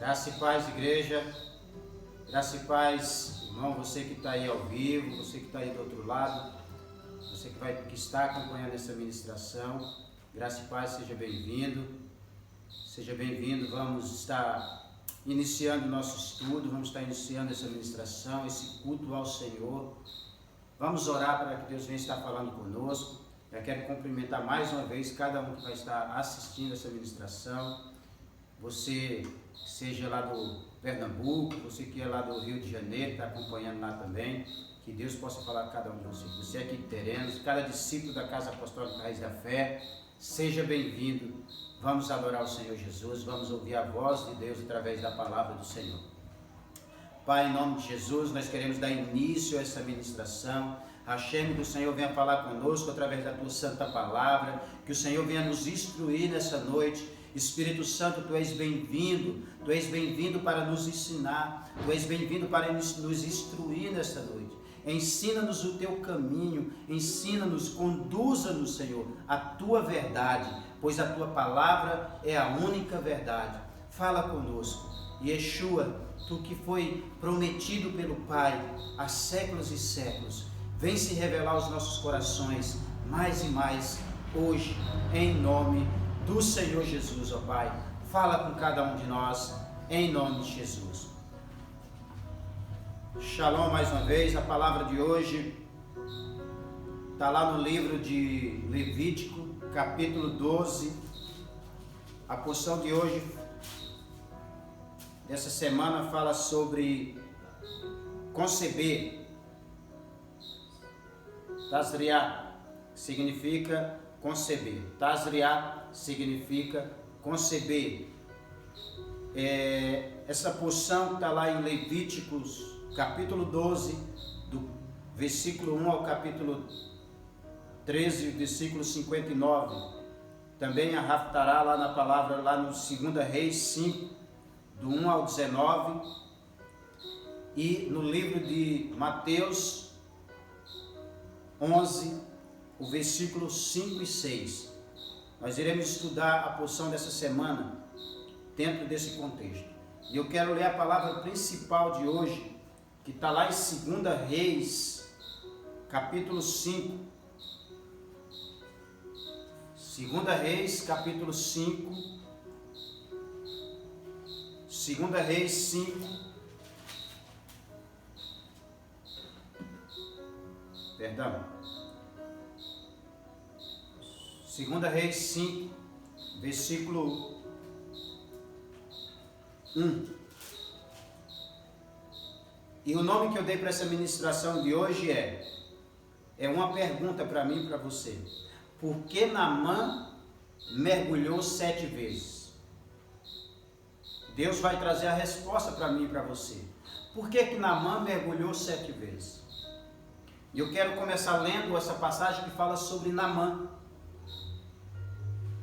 Graça e paz, igreja. Graça e paz, irmão, você que está aí ao vivo, você que está aí do outro lado, você que está acompanhando essa ministração. Graça e paz, seja bem-vindo. Seja bem-vindo. Vamos estar iniciando o nosso estudo, vamos estar iniciando essa ministração, esse culto ao Senhor. Vamos orar para que Deus venha estar falando conosco. Eu quero cumprimentar mais uma vez cada um que vai estar assistindo essa ministração. Você, seja lá do Pernambuco, você que é lá do Rio de Janeiro, está acompanhando lá também, que Deus possa falar com cada um de vocês. Você aqui de Terenos, cada discípulo da Casa Apostólica Raiz da Fé, seja bem-vindo. Vamos adorar o Senhor Jesus, vamos ouvir a voz de Deus através da palavra do Senhor. Pai, em nome de Jesus, nós queremos dar início a essa ministração. Hashem, que o Senhor venha falar conosco através da Tua Santa Palavra, que o Senhor venha nos instruir nessa noite. Espírito Santo, Tu és bem-vindo para nos ensinar, Tu és bem-vindo para nos instruir nesta noite. Ensina-nos o Teu caminho, ensina-nos, conduza-nos, Senhor, a Tua verdade, pois a Tua palavra é a única verdade. Fala conosco, Yeshua, Tu que foi prometido pelo Pai há séculos e séculos, vem se revelar aos nossos corações mais e mais hoje, em nome do Senhor Jesus, ó Pai. Fala com cada um de nós, em nome de Jesus. Shalom mais uma vez. A palavra de hoje está lá no livro de Levítico, capítulo 12. A porção de hoje, dessa semana, fala sobre conceber. Tazriá significa conceber. Tazriá significa conceber. Essa porção está lá em Levíticos, capítulo 12, do versículo 1 ao capítulo 13, versículo 59. Também a Haftará lá na palavra, lá no 2 Reis 5, do 1 ao 19. E no livro de Mateus 11, o versículo 5 e 6. Nós iremos estudar a porção dessa semana dentro desse contexto. E eu quero ler a palavra principal de hoje, que está lá em 2 Reis, capítulo 5. 2 Reis, capítulo 5. 2 Reis 5. Perdão. 2 Reis 5, versículo 1. E o nome que eu dei para essa ministração de hoje é uma pergunta para mim e para você. Por que Naamã mergulhou 7 vezes? Deus vai trazer a resposta para mim e para você. Por que Naamã mergulhou 7 vezes? E eu quero começar lendo essa passagem que fala sobre Naamã.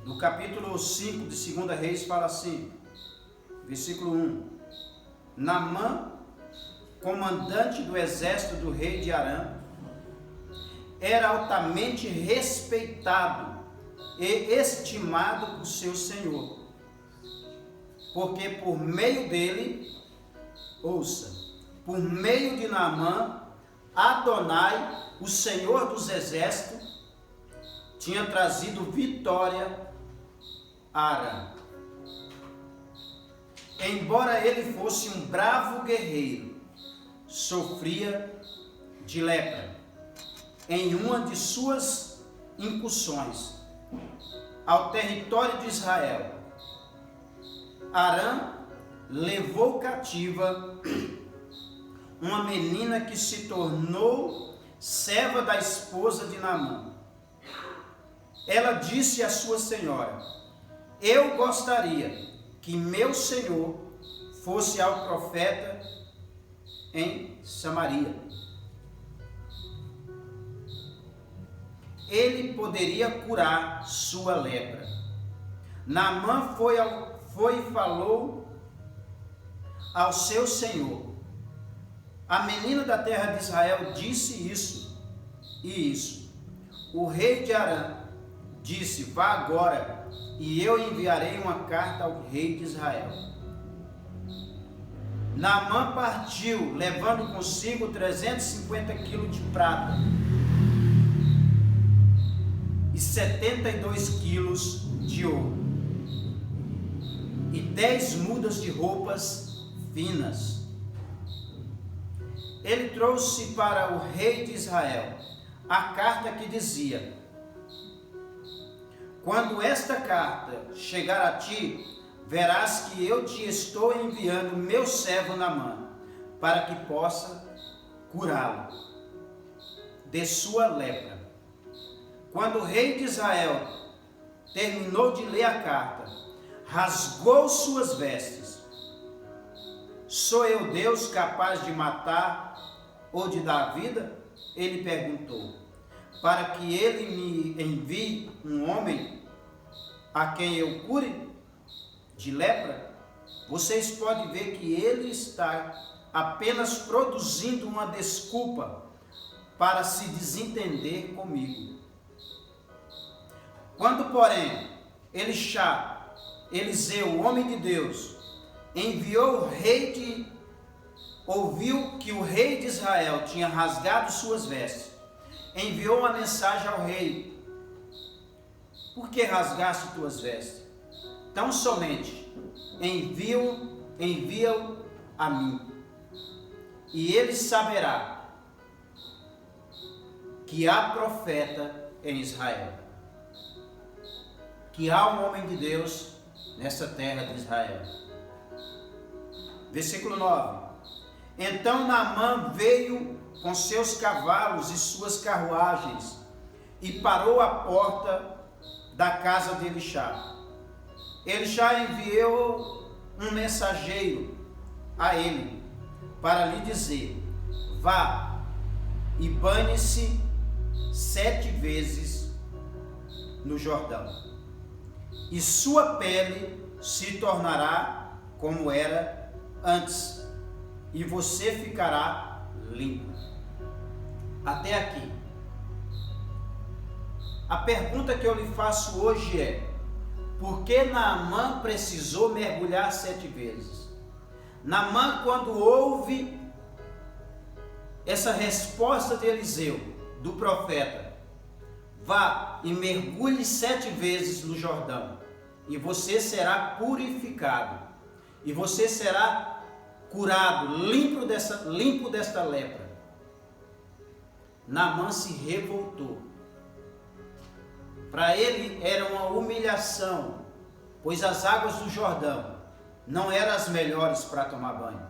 No capítulo 5 de 2 Reis fala assim, versículo 1. Naamã, comandante do exército do rei de Arã, era altamente respeitado e estimado por seu senhor, porque por meio dele, ouça, por meio de Naamã, Adonai, o Senhor dos exércitos, tinha trazido vitória a Arã. Embora ele fosse um bravo guerreiro, sofria de lepra em uma de suas incursões ao território de Israel. Arã levou cativa uma menina que se tornou serva da esposa de Naamã. Ela disse à sua senhora: eu gostaria que meu senhor fosse ao profeta em Samaria. Ele poderia curar sua lepra. Naamã foi e falou ao seu senhor. A menina da terra de Israel disse isso e isso. O rei de Arã disse: vá agora, e eu enviarei uma carta ao rei de Israel. Naamã partiu, levando consigo 350 quilos de prata e 72 quilos de ouro, e 10 mudas de roupas finas. Ele trouxe para o rei de Israel a carta que dizia: quando esta carta chegar a ti, verás que eu te estou enviando meu servo Naamã, para que possa curá-lo de sua lepra. Quando o rei de Israel terminou de ler a carta, rasgou suas vestes. Sou eu Deus capaz de matar ou de dar vida? Ele perguntou. Para que ele me envie um homem a quem eu cure de lepra? Vocês podem ver que ele está apenas produzindo uma desculpa para se desentender comigo. Quando, porém, Eliseu, o homem de Deus, ouviu que o rei de Israel tinha rasgado suas vestes, enviou uma mensagem ao rei: por que rasgaste tuas vestes? Tão somente envia-o a mim, e ele saberá que há profeta em Israel, que há um homem de Deus nessa terra de Israel. Versículo 9. Então Naamã veio com seus cavalos e suas carruagens e parou à porta da casa de Elisha. Elisha enviou um mensageiro a ele para lhe dizer: vá e banhe-se 7 vezes no Jordão, e sua pele se tornará como era antes, e você ficará limpo. Até aqui. A pergunta que eu lhe faço hoje é: por que Naamã precisou mergulhar 7 vezes? Naamã, quando ouve essa resposta de Eliseu, do profeta: vá e mergulhe 7 vezes no Jordão, e você será purificado, e você será curado, limpo desta lepra. Naamã se revoltou. Para ele era uma humilhação, pois as águas do Jordão não eram as melhores para tomar banho.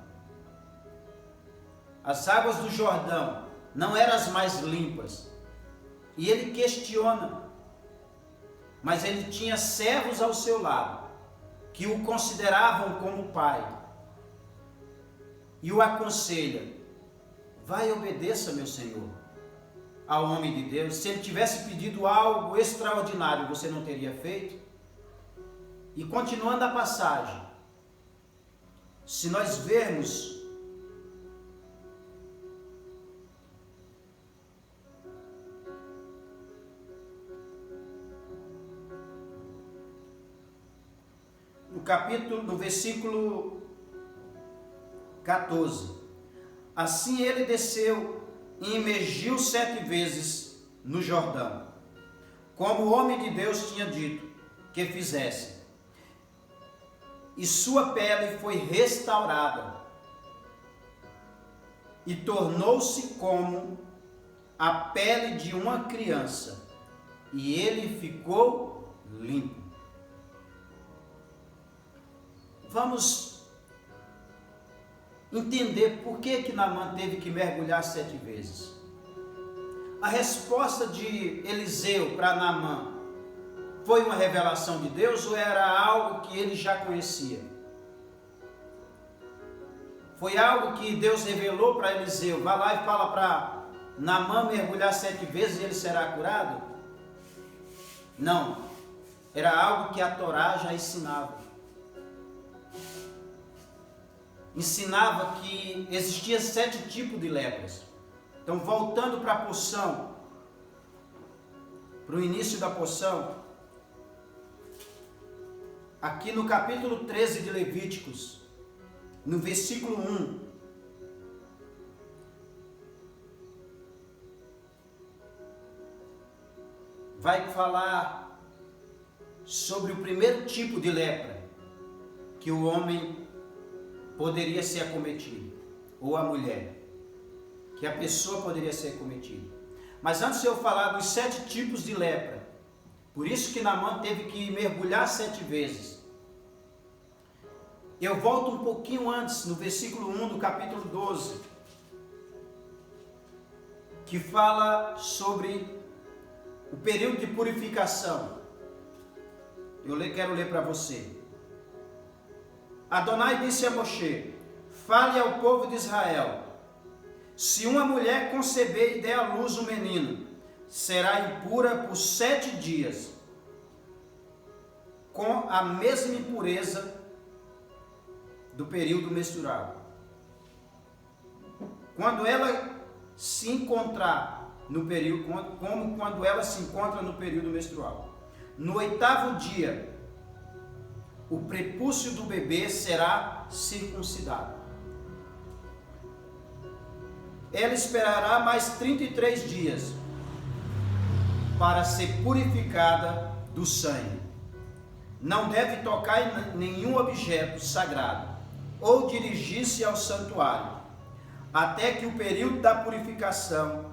As águas do Jordão não eram as mais limpas. E ele questiona, mas ele tinha servos ao seu lado, que o consideravam como pai, e o aconselha: vai e obedeça, meu senhor, ao homem de Deus. Se ele tivesse pedido algo extraordinário, você não teria feito? E continuando a passagem, se nós vermos no versículo 14, assim ele desceu e imergiu 7 vezes no Jordão, como o homem de Deus tinha dito que fizesse, e sua pele foi restaurada e tornou-se como a pele de uma criança, e ele ficou limpo. Vamos entender por que Naamã teve que mergulhar 7 vezes. A resposta de Eliseu para Naamã foi uma revelação de Deus ou era algo que ele já conhecia? Foi algo que Deus revelou para Eliseu: vai lá e fala para Naamã mergulhar 7 vezes e ele será curado? Não, era algo que a Torá já ensinava. Ensinava que existia 7 tipos de lepras. Então, voltando para a porção, para o início da porção, aqui no capítulo 13 de Levíticos, no versículo 1, vai falar sobre o primeiro tipo de lepra que o homem poderia ser acometido, ou a mulher, que a pessoa poderia ser acometida. Mas antes de eu falar dos 7 tipos de lepra, por isso que Naamã teve que mergulhar 7 vezes, eu volto um pouquinho antes, no versículo 1 do capítulo 12, que fala sobre o período de purificação. Quero ler para você. Adonai disse a Moshe: fale ao povo de Israel: se uma mulher conceber e der à luz um menino, será impura por 7 dias, com a mesma impureza do período menstrual. Quando ela se encontrar no período, como quando ela se encontra no período menstrual. No 8º dia, o prepúcio do bebê será circuncidado. Ela esperará mais 33 dias para ser purificada do sangue. Não deve tocar em nenhum objeto sagrado ou dirigir-se ao santuário, até que o período da purificação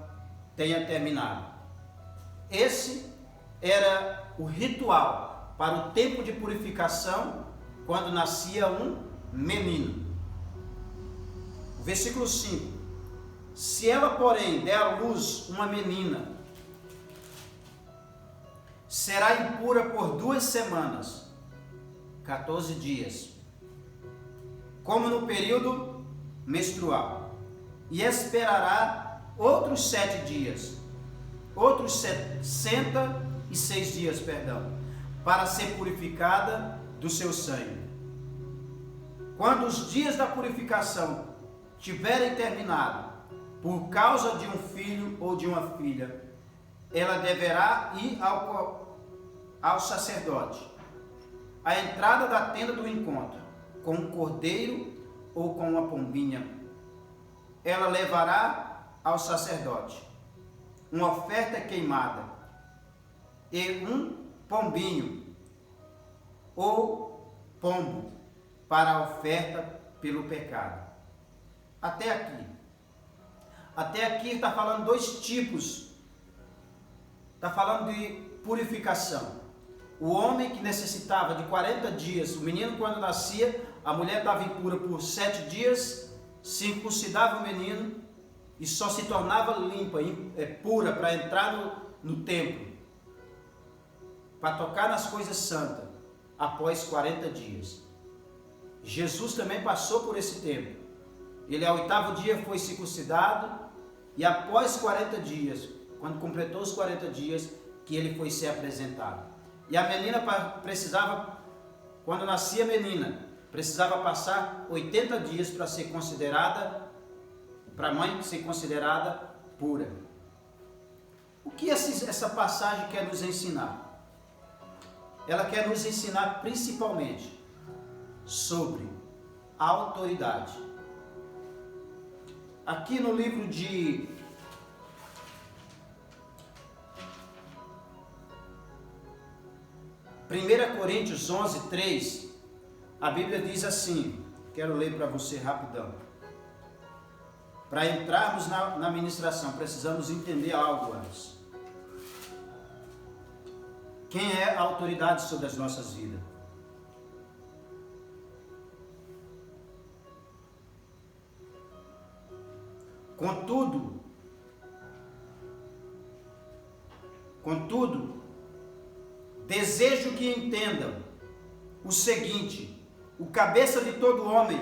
tenha terminado. Esse era o ritual para o tempo de purificação quando nascia um menino. Versículo 5. Se ela, porém, der à luz uma menina, será impura por 2 semanas, 14 dias, como no período menstrual, e esperará outros 7 dias, outros 66 dias, para ser purificada do seu sangue. Quando os dias da purificação tiverem terminado, por causa de um filho ou de uma filha, ela deverá ir ao sacerdote, à entrada da tenda do encontro, com um cordeiro ou com uma pombinha. Ela levará ao sacerdote uma oferta queimada e um pombinho ou pombo para a oferta pelo pecado. Até aqui está falando 2 tipos. Está falando de purificação. O homem que necessitava de 40 dias, o menino quando nascia, a mulher estava impura por 7 dias, circuncidava o menino e só se tornava limpa, pura para entrar no templo, para tocar nas coisas santas, após 40 dias. Jesus também passou por esse tempo. Ele ao 8º dia foi circuncidado e após 40 dias, quando completou os 40 dias, que ele foi ser apresentado. E a menina precisava, quando nascia a menina, precisava passar 80 dias para ser considerada, para a mãe ser considerada pura. O que essa passagem quer nos ensinar? Ela quer nos ensinar principalmente sobre a autoridade. Aqui no livro de Primeira Coríntios 11:3, a Bíblia diz assim, quero ler para você rapidão. Para entrarmos na ministração, precisamos entender algo antes. Quem é a autoridade sobre as nossas vidas? Contudo, desejo que entendam o seguinte: o cabeça de todo homem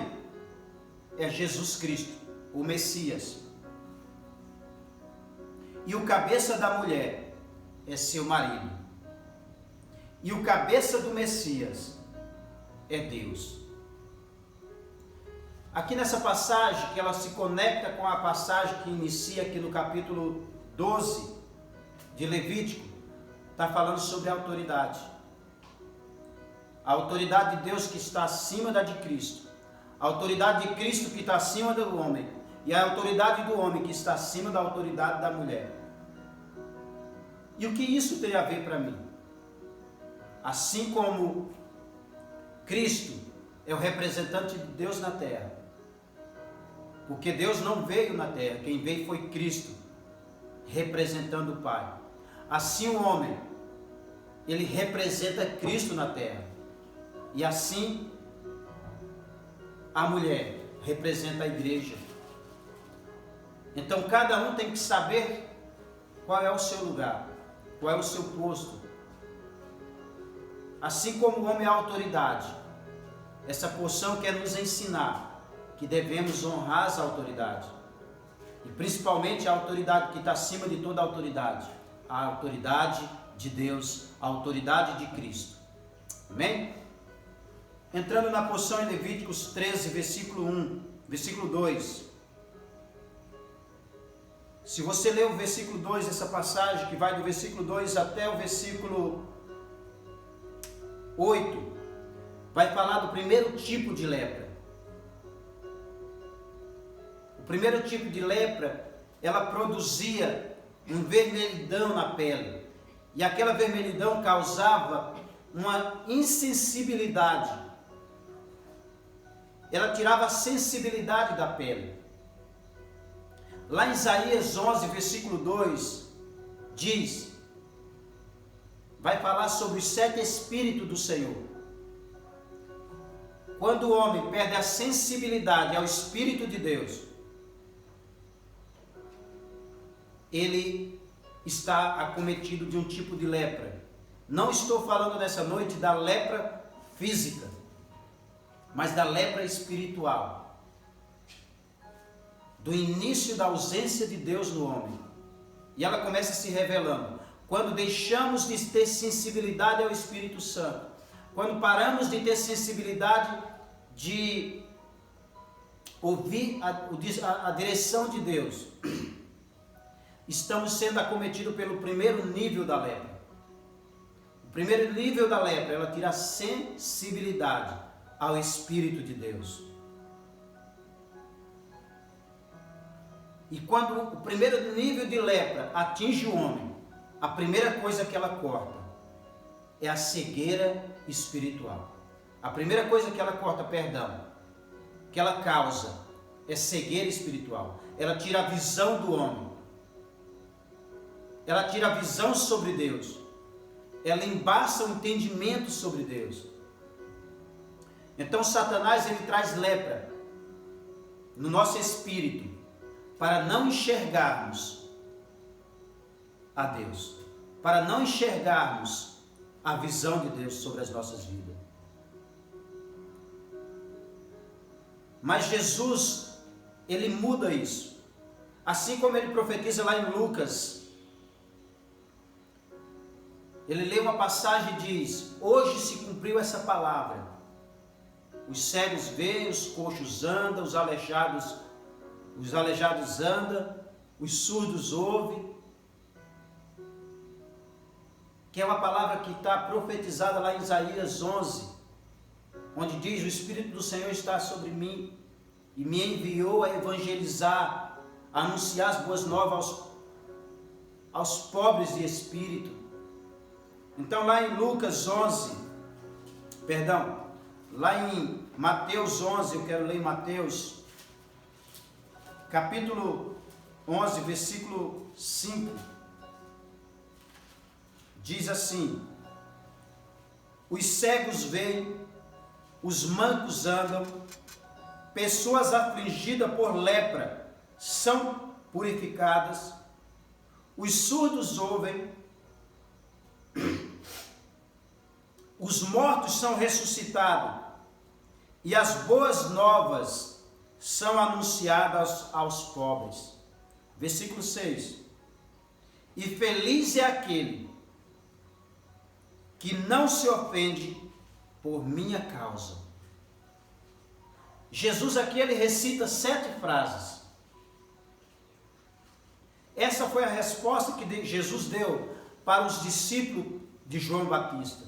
é Jesus Cristo, o Messias. E o cabeça da mulher é seu marido. E o cabeça do Messias é Deus. Aqui nessa passagem, que ela se conecta com a passagem que inicia aqui no capítulo 12 de Levítico, está falando sobre a autoridade. A autoridade de Deus que está acima da de Cristo. A autoridade de Cristo que está acima do homem e a autoridade do homem que está acima da autoridade da mulher. E o que isso tem a ver para mim? Assim como Cristo é o representante de Deus na terra, porque Deus não veio na terra, quem veio foi Cristo, representando o Pai. Assim o homem, ele representa Cristo na terra, e assim a mulher representa a igreja. Então cada um tem que saber qual é o seu lugar, qual é o seu posto. Assim como o homem é a autoridade, essa porção quer nos ensinar que devemos honrar as autoridades, e principalmente a autoridade que está acima de toda a autoridade de Deus, a autoridade de Cristo. Amém? Entrando na porção em Levíticos 13, versículo 2. Se você ler o versículo 2, essa passagem que vai do versículo 2 até o versículo 8, vai falar do primeiro tipo de lepra. O primeiro tipo de lepra, ela produzia um vermelhidão na pele, e aquela vermelhidão causava uma insensibilidade. Ela tirava a sensibilidade da pele. Lá em Isaías 11, versículo 2, diz, vai falar sobre os 7 espíritos do Senhor. Quando o homem perde a sensibilidade ao Espírito de Deus, ele está acometido de um tipo de lepra. Não estou falando nessa noite da lepra física, mas da lepra espiritual, do início da ausência de Deus no homem. E ela começa se revelando quando deixamos de ter sensibilidade ao Espírito Santo, quando paramos de ter sensibilidade de ouvir a direção de Deus. Estamos sendo acometidos pelo primeiro nível da lepra. O primeiro nível da lepra, ela tira a sensibilidade ao Espírito de Deus. E quando o primeiro nível de lepra atinge o homem, a primeira coisa que ela corta é a cegueira espiritual. A primeira coisa que ela corta, que ela causa, é cegueira espiritual. Ela tira a visão do homem. Ela tira a visão sobre Deus. Ela embaça o entendimento sobre Deus. Então Satanás, ele traz lepra no nosso espírito para não enxergarmos a Deus, para não enxergarmos a visão de Deus sobre as nossas vidas. Mas Jesus, ele muda isso. Assim como ele profetiza lá em Lucas, ele lê uma passagem e diz: hoje se cumpriu essa palavra. Os cegos veem, os coxos andam, os aleijados andam, os surdos ouvem. Que é uma palavra que está profetizada lá em Isaías 11, onde diz: o Espírito do Senhor está sobre mim e me enviou a evangelizar, a anunciar as boas novas aos pobres de espírito. Então lá em lá em Mateus 11, eu quero ler em Mateus, capítulo 11, versículo 5, diz assim: os cegos veem, os mancos andam, pessoas afligidas por lepra são purificadas, os surdos ouvem, os mortos são ressuscitados e as boas novas são anunciadas aos pobres. Versículo 6. E feliz é aquele que não se ofende por minha causa. Jesus aqui, ele recita 7 frases. Essa foi a resposta que Jesus deu para os discípulos de João Batista.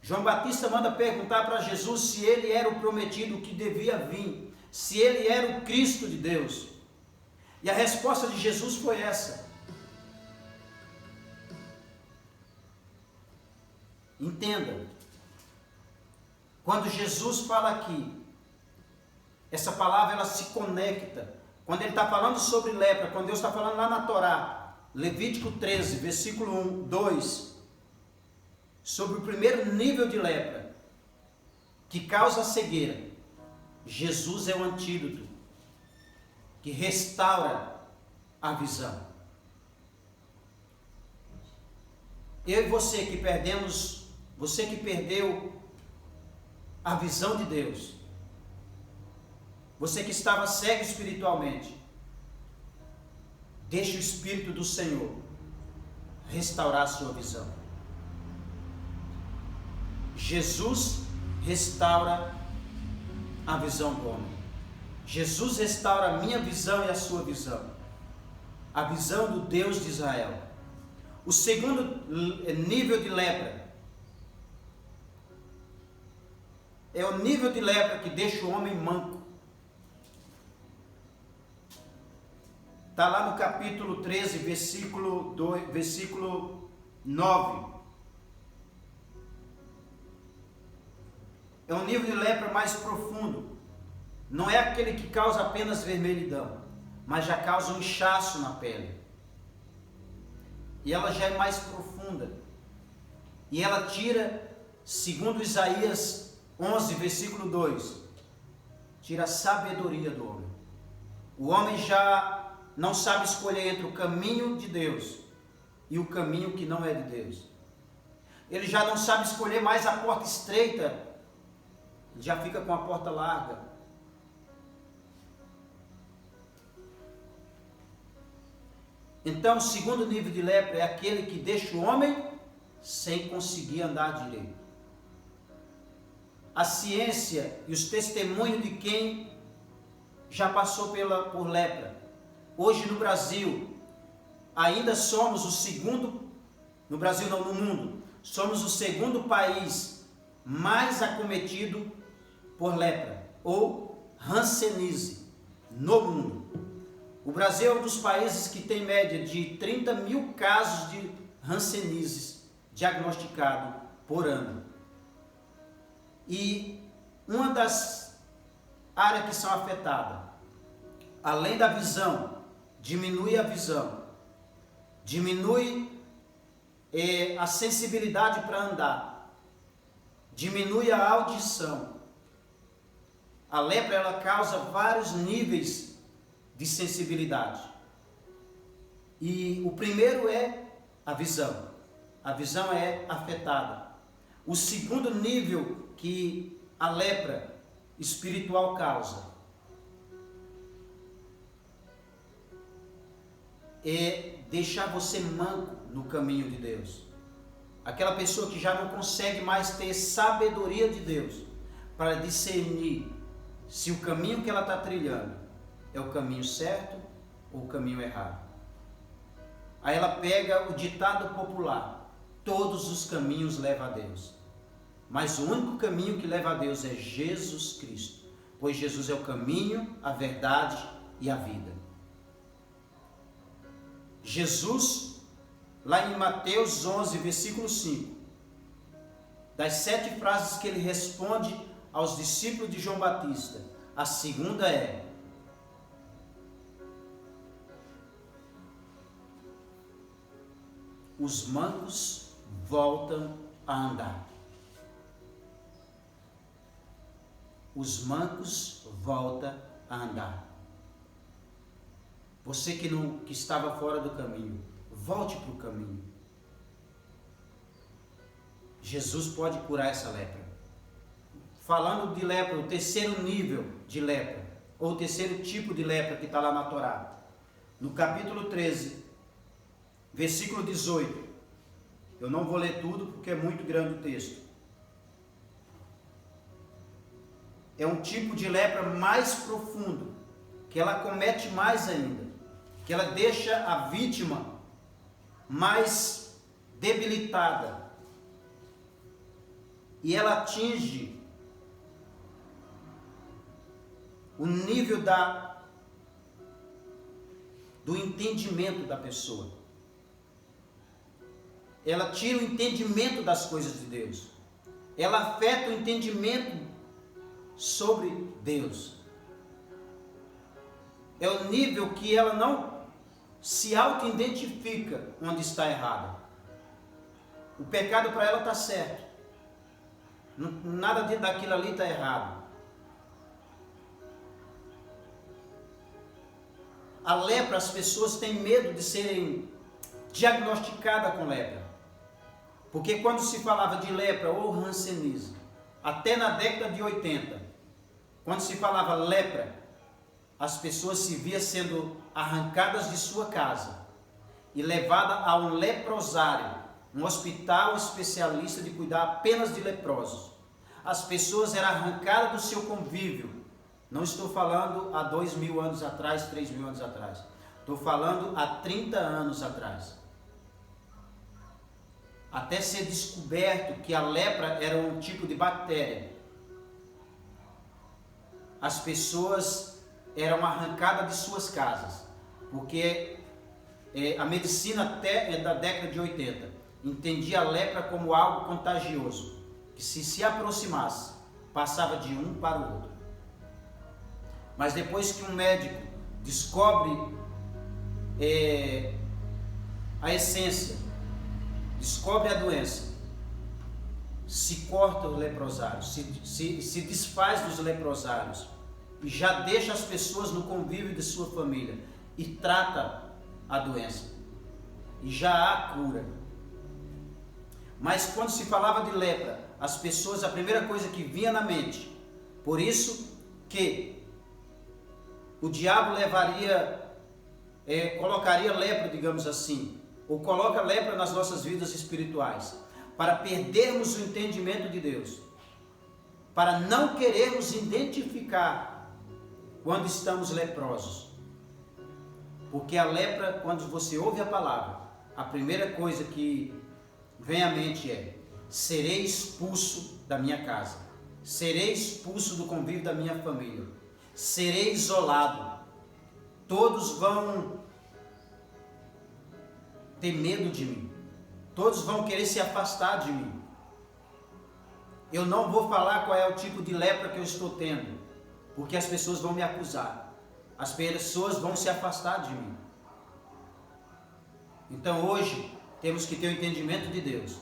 João Batista manda perguntar para Jesus se ele era o prometido que devia vir, se ele era o Cristo de Deus. E a resposta de Jesus foi essa. Entenda, quando Jesus fala aqui, essa palavra ela se conecta. Quando ele está falando sobre lepra, quando Deus está falando lá na Torá, Levítico 13, versículo 1, 2, sobre o primeiro nível de lepra, que causa a cegueira, Jesus é o antídoto, que restaura a visão. Eu e você que perdemos, você que perdeu a visão de Deus, você que estava cego espiritualmente, deixe o Espírito do Senhor restaurar a sua visão. Jesus restaura a visão do homem. Jesus restaura a minha visão e a sua visão. A visão do Deus de Israel. O segundo nível de lepra é o nível de lepra que deixa o homem manco. Está lá no capítulo 13, versículo 9. É um nível de lepra mais profundo. Não é aquele que causa apenas vermelhidão, mas já causa um inchaço na pele. E ela já é mais profunda. E ela tira, segundo Isaías 11, versículo 2, tira a sabedoria do homem. O homem já não sabe escolher entre o caminho de Deus e o caminho que não é de Deus. Ele já não sabe escolher mais a porta estreita, ele já fica com a porta larga. Então, o segundo nível de lepra é aquele que deixa o homem sem conseguir andar direito. A ciência e os testemunhos de quem já passou por lepra. Hoje no Brasil, ainda somos o segundo, no Brasil não, no mundo, somos o segundo país mais acometido por lepra, ou hanseníase, no mundo. O Brasil é um dos países que tem média de 30 mil casos de hanseníase diagnosticado por ano. E uma das áreas que são afetadas, além da visão, diminui a visão, diminui a sensibilidade para andar, diminui a audição. A lepra ela causa vários níveis de sensibilidade. E o primeiro é a visão. A visão é afetada. O segundo nível que a lepra espiritual causa é deixar você manco no caminho de Deus. Aquela pessoa que já não consegue mais ter sabedoria de Deus para discernir se o caminho que ela está trilhando é o caminho certo ou o caminho errado. Aí ela pega o ditado popular: todos os caminhos levam a Deus, mas o único caminho que leva a Deus é Jesus Cristo, pois Jesus é o caminho, a verdade e a vida. Jesus, lá em Mateus 11, versículo 5, das 7 frases que ele responde aos discípulos de João Batista, a segunda é: os mancos voltam a andar. Os mancos voltam a andar. Você que estava fora do caminho, volte para o caminho. Jesus pode curar essa lepra. Falando de lepra, o terceiro nível de lepra, ou o terceiro tipo de lepra que está lá na Torá, no capítulo 13, versículo 18. Eu não vou ler tudo porque é muito grande o texto. É um tipo de lepra mais profundo, que ela comete mais ainda, que ela deixa a vítima mais debilitada. e ela atinge o nível do entendimento da pessoa. Ela tira o entendimento das coisas de Deus. Ela afeta o entendimento sobre Deus. É o nível que ela não se auto-identifica onde está errada. O pecado para ela está certo. Nada daquilo ali está errado. A lepra, as pessoas têm medo de serem diagnosticadas com lepra. Porque quando se falava de lepra ou hanseníase, até na década de 80, quando se falava lepra, as pessoas se viam sendo arrancadas de sua casa e levadas a um leprosário, um hospital especialista de cuidar apenas de leprosos. As pessoas eram arrancadas do seu convívio. Não estou falando há 2.000 anos atrás, 3.000 anos atrás. Estou falando há 30 anos atrás. Até ser descoberto que a lepra era um tipo de bactéria. As pessoas eram arrancadas de suas casas, porque a medicina até da década de 80 entendia a lepra como algo contagioso, que se aproximasse, passava de um para o outro. Mas depois que um médico descobre a essência, descobre a doença, se corta o leprosário, se desfaz dos leprosários e já deixa as pessoas no convívio de sua família e trata a doença. E já há cura. Mas quando se falava de lepra, as pessoas, a primeira coisa que vinha na mente, por isso que o diabo colocaria lepra, digamos assim, ou coloca lepra nas nossas vidas espirituais, para perdermos o entendimento de Deus, para não querermos identificar quando estamos leprosos. Porque a lepra, quando você ouve a palavra, a primeira coisa que vem à mente é: serei expulso da minha casa, serei expulso do convívio da minha família, serei isolado, todos vão ter medo de mim, todos vão querer se afastar de mim. Eu não vou falar qual é o tipo de lepra que eu estou tendo, porque as pessoas vão me acusar, as pessoas vão se afastar de mim. Então hoje temos que ter o entendimento de Deus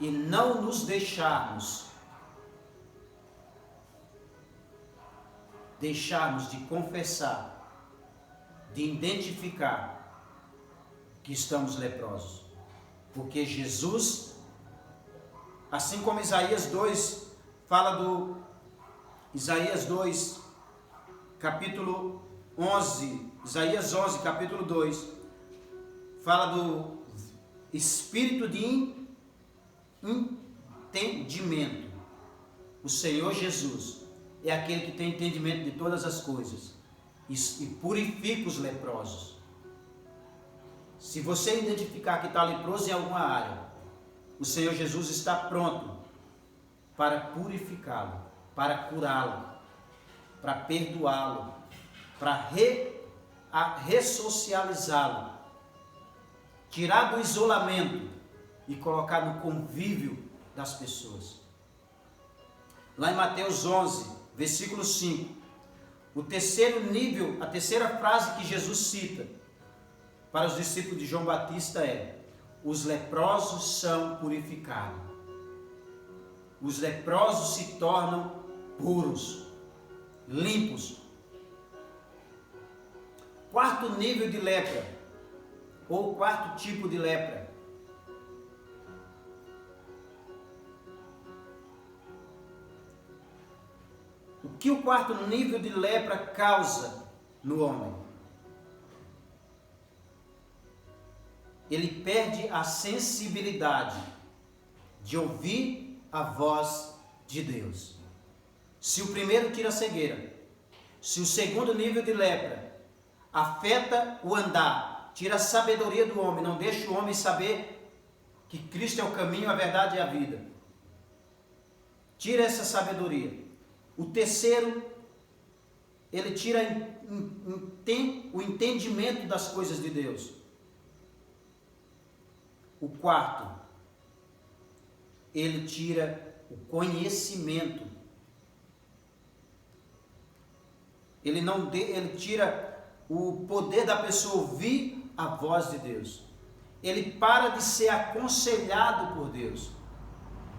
e não nos deixarmos de confessar, de identificar que estamos leprosos. Porque Jesus, assim como Isaías 2, fala do Isaías 2, capítulo 11, Isaías 11, capítulo 2, fala do espírito de entendimento. O Senhor Jesus é aquele que tem entendimento de todas as coisas e purifica os leprosos. Se você identificar que está leproso em alguma área, o Senhor Jesus está pronto para purificá-lo, para curá-lo, para perdoá-lo, para ressocializá-lo, tirar do isolamento e colocar no convívio das pessoas. Lá em Mateus 11, versículo 5, o terceiro nível, a terceira frase que Jesus cita para os discípulos de João Batista é: os leprosos são purificados. Os leprosos se tornam puros, limpos. Quarto nível de lepra, ou quarto tipo de lepra. O que o quarto nível de lepra causa no homem? Ele perde a sensibilidade de ouvir a voz de Deus. Se o primeiro tira a cegueira, se o segundo nível de lepra afeta o andar, tira a sabedoria do homem, não deixa o homem saber que Cristo é o caminho, a verdade e a vida. tira essa sabedoria. O terceiro, ele tira o entendimento das coisas de Deus. O quarto, ele tira o conhecimento. Ele tira o poder da pessoa ouvir a voz de Deus. Ele para de ser aconselhado por Deus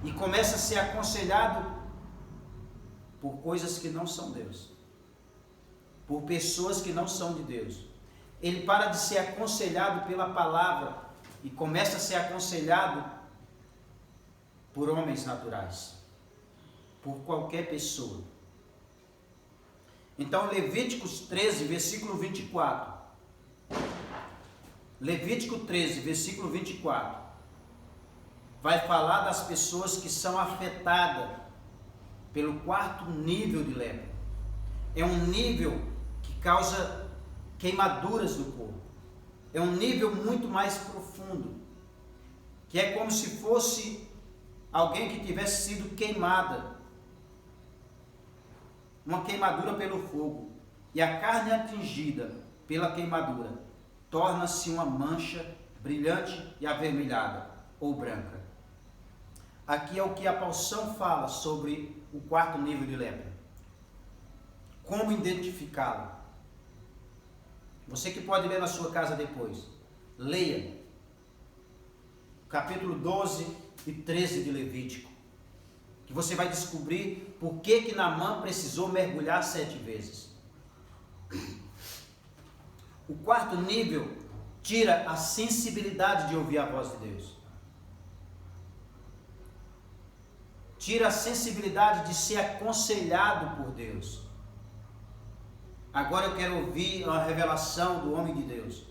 e começa a ser aconselhado por coisas que não são Deus, por pessoas que não são de Deus. Ele para de ser aconselhado pela palavra e começa a ser aconselhado por homens naturais, por qualquer pessoa. Então, Levíticos 13, versículo 24. Levítico 13, versículo 24. Vai falar das pessoas que são afetadas pelo quarto nível de lepra. É um nível que causa queimaduras no corpo. É um nível muito mais profundo, que é como se fosse alguém que tivesse sido queimada. Uma queimadura pelo fogo, e a carne atingida pela queimadura torna-se uma mancha brilhante e avermelhada ou branca. Aqui é o que a porção fala sobre o quarto nível de lepra. Como identificá-lo? Você que pode ler na sua casa depois, leia capítulo 12 e 13 de Levítico, que você vai descobrir por que Naamã precisou mergulhar 7 vezes. O quarto nível tira a sensibilidade de ouvir a voz de Deus. Tira a sensibilidade de ser aconselhado por Deus. Agora eu quero ouvir a revelação do homem de Deus.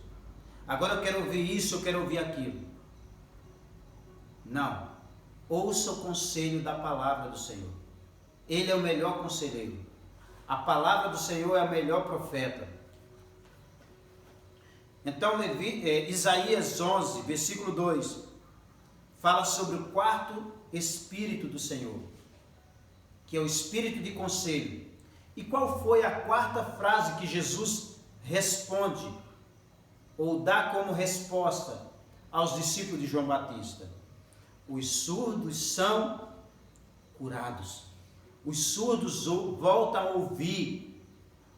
Agora eu quero ouvir isso, eu quero ouvir aquilo. Não. Ouça o conselho da palavra do Senhor. Ele é o melhor conselheiro. A palavra do Senhor é o melhor profeta. Então, Isaías 11, versículo 2, fala sobre o quarto Espírito do Senhor, que é o Espírito de conselho. E qual foi a quarta frase que Jesus responde, ou dá como resposta aos discípulos de João Batista? Os surdos são curados. Os surdos voltam a ouvir.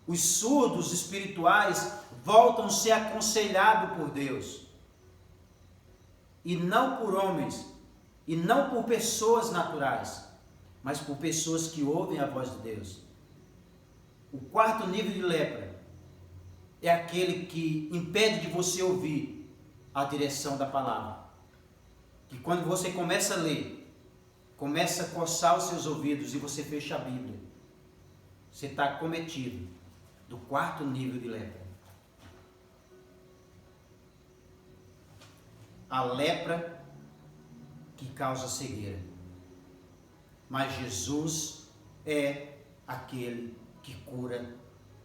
Os surdos espirituais voltam a ser aconselhados por Deus. E não por homens, e não por pessoas naturais, mas por pessoas que ouvem a voz de Deus. O quarto nível de lepra é aquele que impede de você ouvir a direção da palavra. Que quando você começa a ler, começa a coçar os seus ouvidos e você fecha a Bíblia, você está cometido do quarto nível de lepra. A lepra que causa cegueira. Mas Jesus é aquele que cura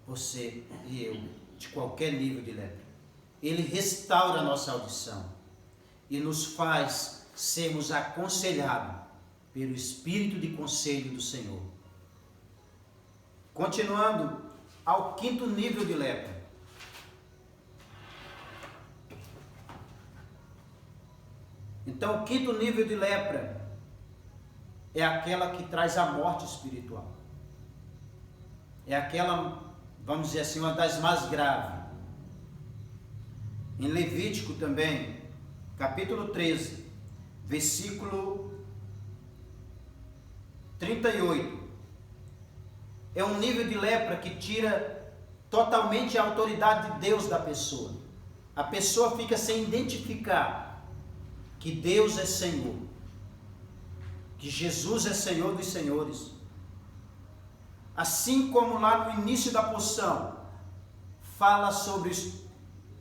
você e eu de qualquer nível de lepra. Ele restaura a nossa audição e nos faz sermos aconselhados pelo Espírito de conselho do Senhor. Continuando ao quinto nível de lepra. Então, o quinto nível de lepra é aquela que traz a morte espiritual. É aquela, vamos dizer assim, uma das mais graves. Em Levítico também, capítulo 13, versículo 38. É um nível de lepra que tira totalmente a autoridade de Deus da pessoa. A pessoa fica sem identificar que Deus é Senhor, que Jesus é Senhor dos senhores. Assim como lá no início da porção, fala sobre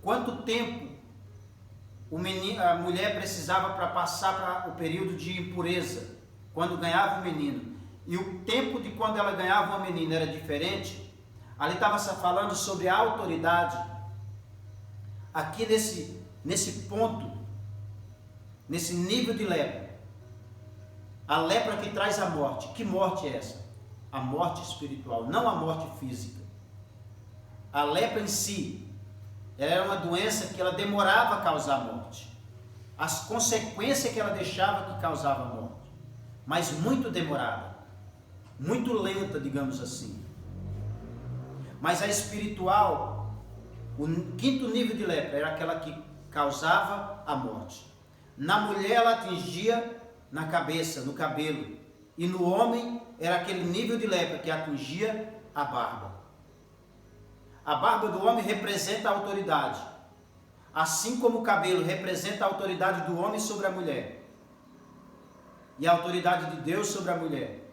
quanto tempo a mulher precisava para passar para o período de impureza, quando ganhava um menino. E o tempo de quando ela ganhava uma menina era diferente. Ali estava falando sobre a autoridade. Aqui nesse ponto, nesse nível de lepra, A lepra que traz a morte. Que morte é essa? A morte espiritual, não a morte física. A lepra em si era uma doença que ela demorava a causar morte. As consequências que ela deixava que causava morte. Mas muito demorada. Muito lenta, digamos assim. Mas a espiritual, o quinto nível de lepra, era aquela que causava a morte. Na mulher ela atingia na cabeça, no cabelo. E no homem era aquele nível de lepra que atingia a barba. A barba do homem representa a autoridade. Assim como o cabelo representa a autoridade do homem sobre a mulher. E a autoridade de Deus sobre a mulher.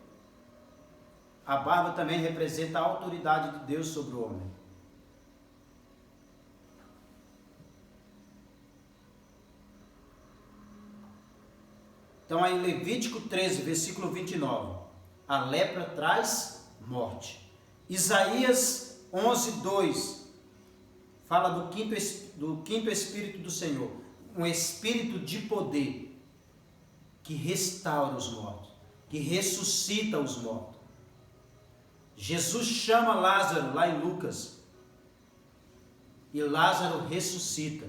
A barba também representa a autoridade de Deus sobre o homem. Então, aí em Levítico 13, versículo 29, a lepra traz morte. Isaías 11, 2, fala do quinto Espírito do Senhor, um Espírito de poder, que restaura os mortos, que ressuscita os mortos. Jesus chama Lázaro lá em Lucas, e Lázaro ressuscita.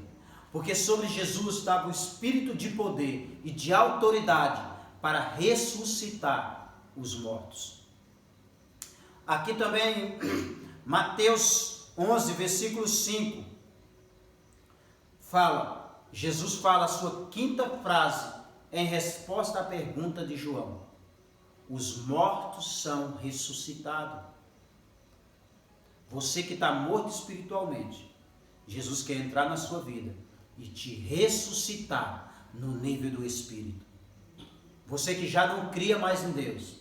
Porque sobre Jesus estava o espírito de poder e de autoridade para ressuscitar os mortos. Aqui também, Mateus 11, versículo 5, Jesus fala a sua quinta frase em resposta à pergunta de João. Os mortos são ressuscitados. Você que está morto espiritualmente, Jesus quer entrar na sua vida e te ressuscitar no nível do Espírito. Você que já não cria mais em Deus,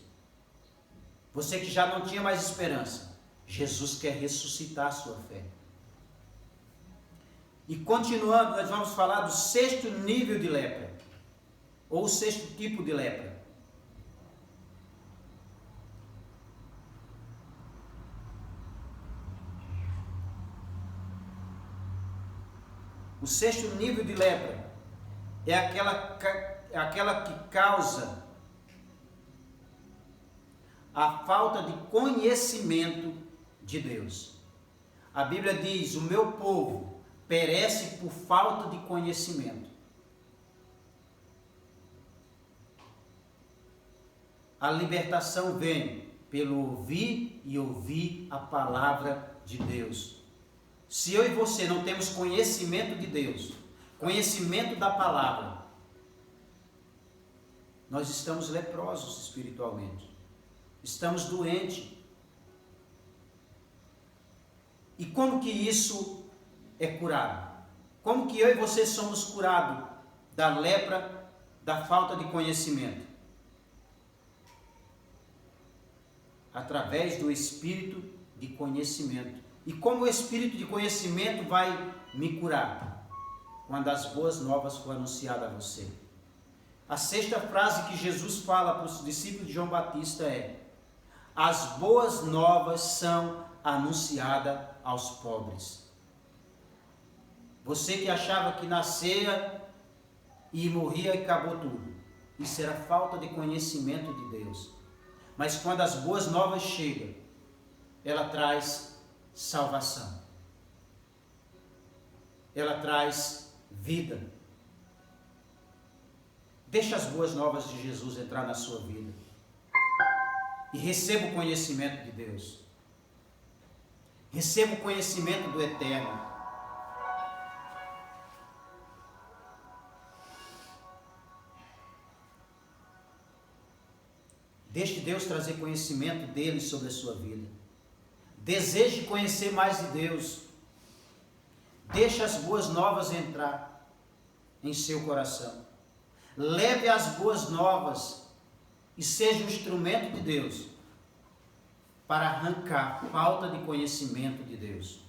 você que já não tinha mais esperança, Jesus quer ressuscitar a sua fé. E continuando, nós vamos falar do sexto nível de lepra, ou o sexto tipo de lepra. O sexto nível de lepra é aquela que causa a falta de conhecimento de Deus. A Bíblia diz: o meu povo perece por falta de conhecimento. A libertação vem pelo ouvir e ouvir a palavra de Deus. Se eu e você não temos conhecimento de Deus, conhecimento da palavra, nós estamos leprosos espiritualmente. Estamos doentes. E como que isso é curado? Como que eu e você somos curados da lepra, da falta de conhecimento? Através do Espírito de conhecimento. E como o Espírito de conhecimento vai me curar? Quando as boas novas for anunciadas a você. A sexta frase que Jesus fala para os discípulos de João Batista é: as boas novas são anunciadas aos pobres. Você que achava que nascia e morria e acabou tudo. Isso era falta de conhecimento de Deus. Mas quando as boas novas chegam, ela traz salvação. Ela traz vida. Deixa as boas novas de Jesus entrar na sua vida. E receba o conhecimento de Deus. Receba o conhecimento do Eterno. Deixe Deus trazer conhecimento dele sobre a sua vida. Deseje conhecer mais de Deus. Deixe as boas novas entrar em seu coração. Leve as boas novas e seja um instrumento de Deus para arrancar a falta de conhecimento de Deus.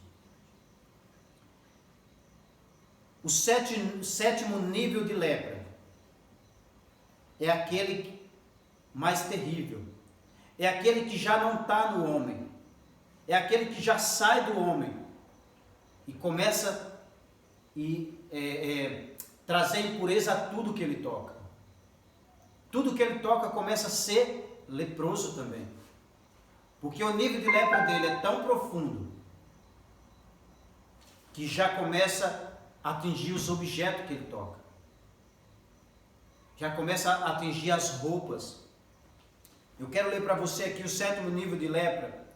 O sétimo nível de lepra é aquele mais terrível. É aquele que já não está no homem. É aquele que já sai do homem e começa a trazer impureza a tudo que ele toca. tudo que ele toca começa a ser leproso também. Porque o nível de lepra dele é tão profundo que já começa a atingir os objetos que ele toca. Já começa a atingir as roupas. Eu quero ler para você aqui o 7º nível de lepra.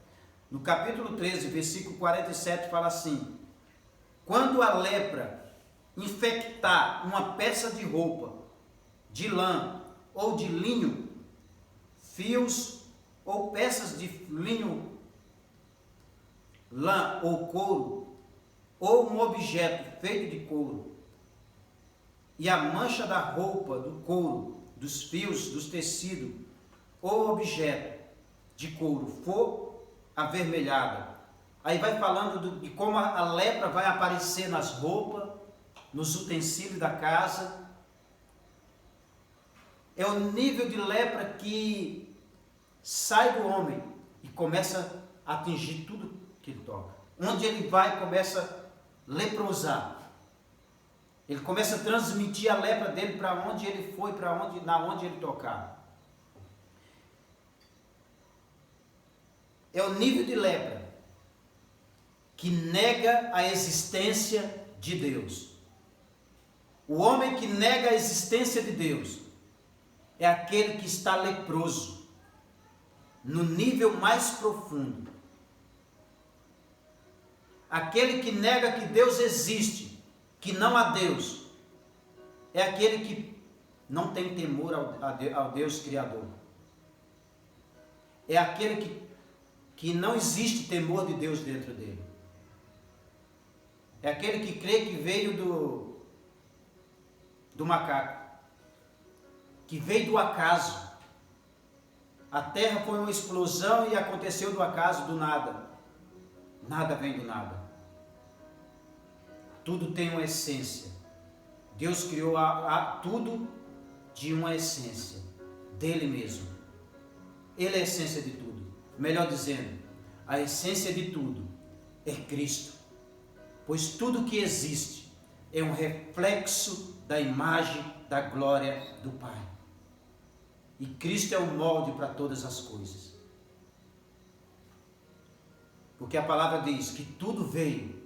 No capítulo 13, versículo 47, fala assim: quando a lepra infectar uma peça de roupa, de lã ou de linho, fios ou peças de linho, lã ou couro, ou um objeto feito de couro, e a mancha da roupa, do couro, dos fios, dos tecidos, ou objeto de couro for avermelhada. Aí vai falando de como a lepra vai aparecer nas roupas, nos utensílios da casa. É o nível de lepra que sai do homem e começa a atingir tudo que ele toca. Onde ele vai, começa a leprosar. Ele começa a transmitir a lepra dele para onde ele foi, na onde ele tocar. É o nível de lepra que nega a existência de Deus. O homem que nega a existência de Deus é aquele que está leproso, no nível mais profundo. Aquele que nega que Deus existe, que não há Deus, é aquele que não tem temor ao Deus Criador. É aquele que não existe temor de Deus dentro dele. É aquele que crê que veio do macaco, que veio do acaso. A terra foi uma explosão e aconteceu do acaso, do nada. Nada vem do nada. Tudo tem uma essência. Deus criou tudo de uma essência, dele mesmo. Ele é a essência de tudo. Melhor dizendo, a essência de tudo é Cristo. Pois tudo que existe é um reflexo da imagem da glória do Pai. E Cristo é o molde para todas as coisas. Porque a palavra diz que tudo veio,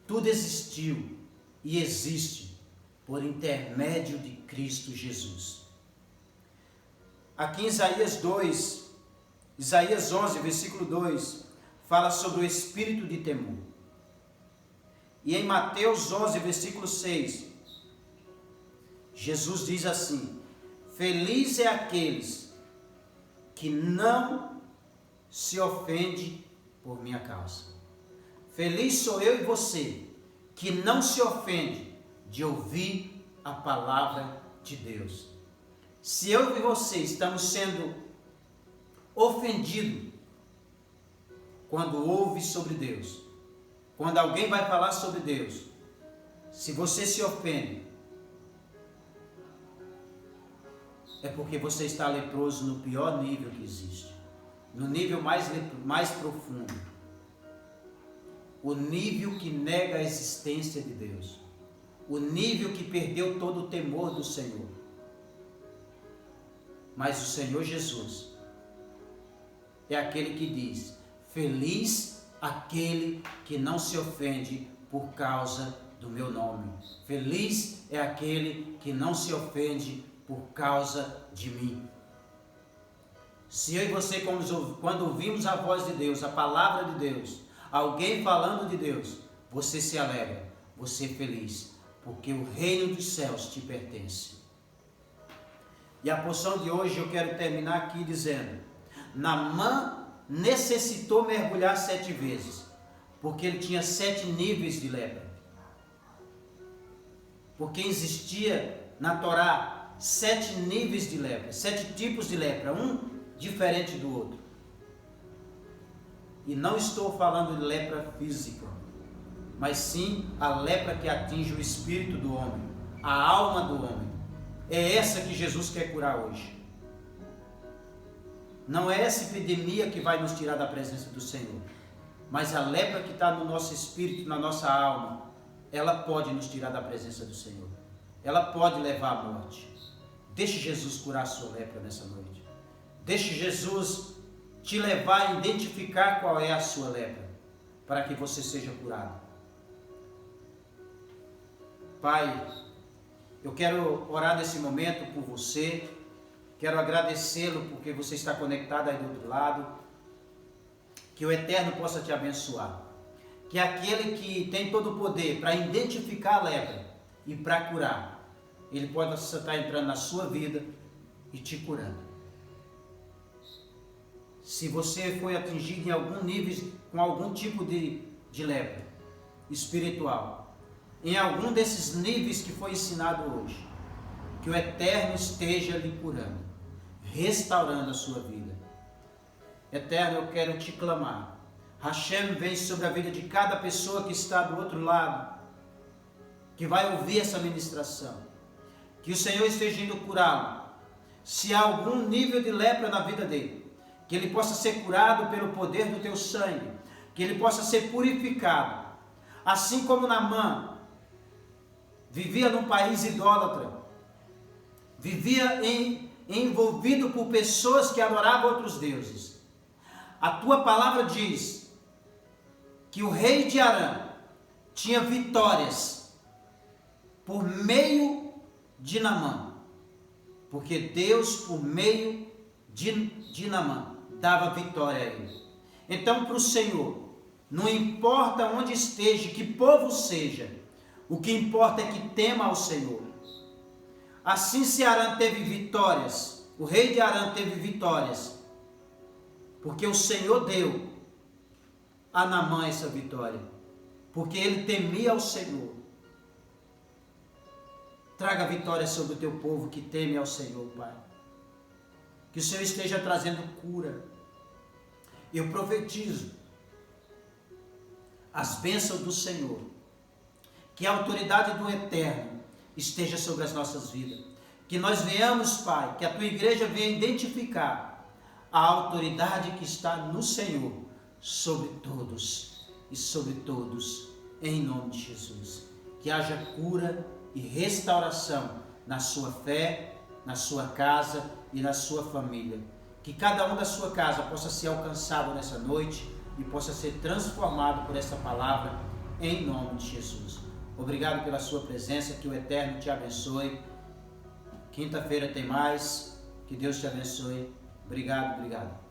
tudo existiu e existe por intermédio de Cristo Jesus. Aqui em Isaías 11, versículo 2, fala sobre o espírito de temor. E em Mateus 11, versículo 6, Jesus diz assim: feliz é aqueles que não se ofendem por minha causa. Feliz sou eu e você, que não se ofende de ouvir a palavra de Deus. Se eu e você estamos sendo ofendidos quando ouve sobre Deus, quando alguém vai falar sobre Deus, se você se ofende, é porque você está leproso no pior nível que existe, no nível mais profundo, o nível que nega a existência de Deus, o nível que perdeu todo o temor do Senhor. Mas o Senhor Jesus é aquele que diz: feliz aquele que não se ofende por causa do meu nome. Feliz é aquele que não se ofende por causa de mim. Se eu e você, quando ouvimos a voz de Deus, a palavra de Deus, alguém falando de Deus, você se alegra, você é feliz, porque o reino dos céus te pertence. E a porção de hoje eu quero terminar aqui dizendo: Naamã necessitou mergulhar 7 vezes, porque ele tinha 7 níveis de lepra. Porque existia na Torá 7 níveis de lepra, 7 tipos de lepra, um diferente do outro. E não estou falando de lepra física, mas sim a lepra que atinge o espírito do homem, a alma do homem. É essa que Jesus quer curar hoje. Não é essa epidemia que vai nos tirar da presença do Senhor, mas a lepra que está no nosso espírito, na nossa alma, ela pode nos tirar da presença do Senhor. Ela pode levar à morte. Deixe Jesus curar a sua lepra nessa noite. Deixe Jesus te levar a identificar qual é a sua lepra, para que você seja curado. Pai, eu quero orar nesse momento por você, quero agradecê-lo porque você está conectado aí do outro lado, que o Eterno possa te abençoar, que aquele que tem todo o poder para identificar a lepra e para curar, ele possa estar entrando na sua vida e te curando. Se você foi atingido em algum nível, com algum tipo de lepra espiritual, em algum desses níveis que foi ensinado hoje, que o Eterno esteja lhe curando, restaurando a sua vida. Eterno, eu quero te clamar. Hashem, vem sobre a vida de cada pessoa que está do outro lado, que vai ouvir essa ministração. Que o Senhor esteja indo curá-lo. Se há algum nível de lepra na vida dele, que ele possa ser curado pelo poder do teu sangue, que ele possa ser purificado. Assim como Naamã vivia num país idólatra, vivia envolvido por pessoas que adoravam outros deuses. A tua palavra diz que o rei de Arã tinha vitórias por meio de Naamã, porque Deus, por meio de Naamã, dava vitória a ele. Então, para o Senhor, não importa onde esteja, que povo seja, o que importa é que tema ao Senhor. Assim, se Arã teve vitórias, o rei de Arã teve vitórias, porque o Senhor deu a Naamã essa vitória, porque ele temia ao Senhor. Traga vitória sobre o teu povo que teme ao Senhor, Pai. Que o Senhor esteja trazendo cura. Eu profetizo as bênçãos do Senhor, que a autoridade do Eterno esteja sobre as nossas vidas. Que nós venhamos, Pai, que a tua igreja venha identificar a autoridade que está no Senhor sobre todos e sobre todos, em nome de Jesus. Que haja cura e restauração na sua fé, na sua casa e na sua família. Que cada um da sua casa possa ser alcançado nessa noite e possa ser transformado por essa palavra, em nome de Jesus. Obrigado pela sua presença, que o Eterno te abençoe. Quinta-feira tem mais, que Deus te abençoe. Obrigado, obrigado.